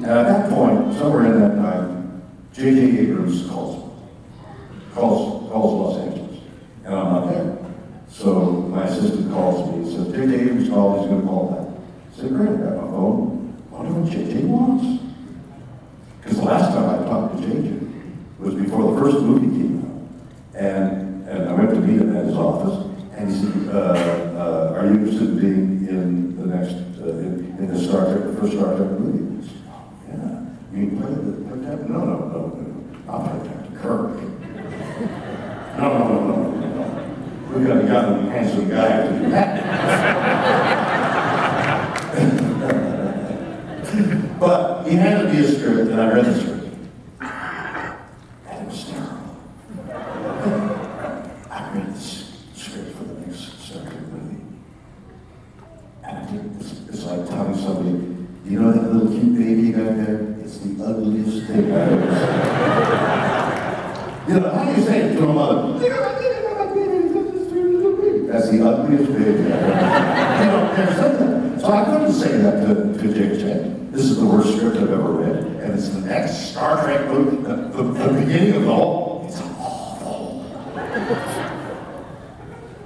And at that point, somewhere in that time, J.J. Abrams calls Los Angeles, and I'm not there. So my assistant calls me and says, J.J. Abrams called, he's going to call back. I said, great, I got my phone. I wonder what J.J. wants. Because the last time I talked to J.J. was before the first movie came out. And I went to meet him at his office, and he said, are you interested in being in the next, in the Star Trek, the first Star Trek movie? I said, yeah. You play the Captain? No. I'll play Captain Kirk. No. We've got a young, handsome guy to do that. But he handed me a script, and I read the script. And it was terrible. I read this script for the next Star Trek movie. And I think it's like telling somebody, you know that little cute baby you got there? It's the ugliest thing I've ever seen. You know, how do you say it to a mother? That's the ugliest baby I've ever. You know, there's something. So I couldn't say that to J.J. This is the worst script I've ever read, and it's the next Star Trek movie, the beginning of the whole. It's awful.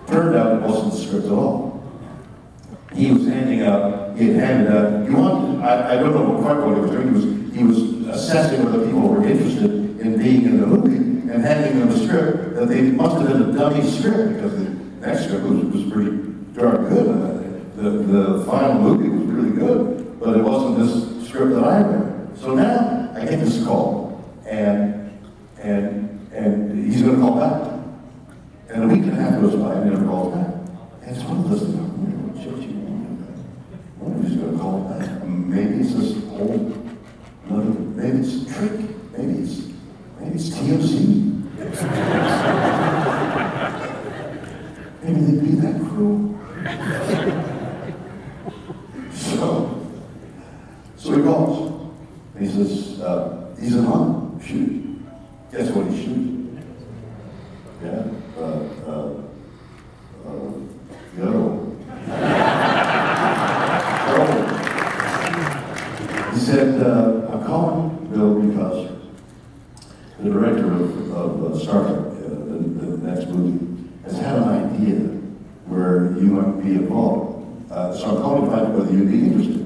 Turned out it wasn't the script at all. He had handed out, I don't know quite what he was doing, he was assessing whether people were interested in being in the movie, and handing them a script that they must have been a dummy script, because the next script was pretty darn good. The final movie was really good, but it wasn't this script that I read. So now I get this call, and he's going to call back. And a week and a half goes by, and he never calls back. And it's one of those things. What if he's going to call back? Maybe it's this whole, maybe it's a trick. Maybe it's TMZ. Maybe they'd be that cruel. So he calls. And he says, he's in London, shooting. Guess what he's shooting? Yeah, the other one. He said, I'm calling Bill because the director of Star Trek, the next movie, has had an idea where you might be involved. So I'm calling to find out whether you'd be interested.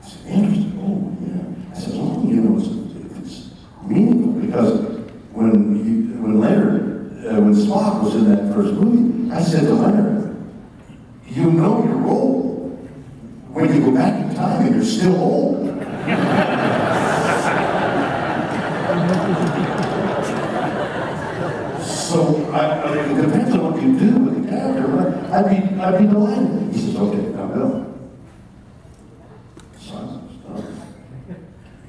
I said, interested? Oh, yeah. I said, well, you know, if it's meaningful, because when Leonard, when Spock was in that first movie, I said to Leonard, you know your role when you go back in time and you're still old. So it depends on what you do with the character, but I'd be delighted. He says, okay, now Bill. Son, stop.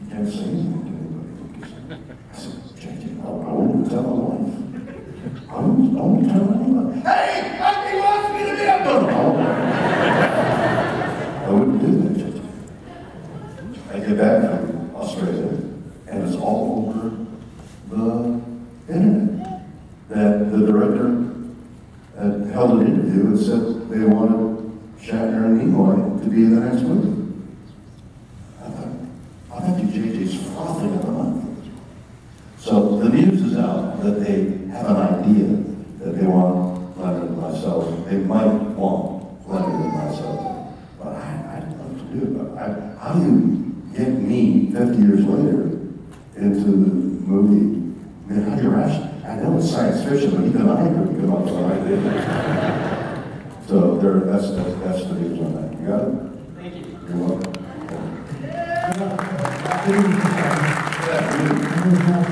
You can't say anything to anybody. I said, JJ, I won't tell my wife. I won't tell anybody. Hey, he wants me to be a no. I wouldn't do that, JJ. I get back from Australia, and it's all over the internet that the director had held an interview and said they wanted Shatner and Nimoy to be in the next movie. I thought JJ's frothing at the mouth. So the news is out that they have an idea that they want Leonard and myself. They might want Leonard and myself, but I'd love to do it. But how do you get me 50 years later into the movie? I mean, how do you ration? I know it's science fiction, but even I couldn't come up with an idea. So that's the news on that. You got it? Thank you. You're welcome. Yeah.